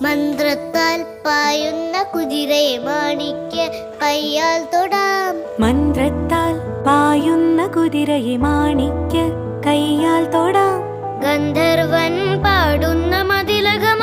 മന്ത്രത്താൽ പായുന്ന കുതിരയെ മാണിക്യ കയ്യാൽ തൊടാം. മന്ത്രത്താൽ പായുന്ന കുതിരയെ മാണിക്യ കയ്യാൽ തൊടാം. ഗന്ധർവൻ പാടുന്ന മതിലകം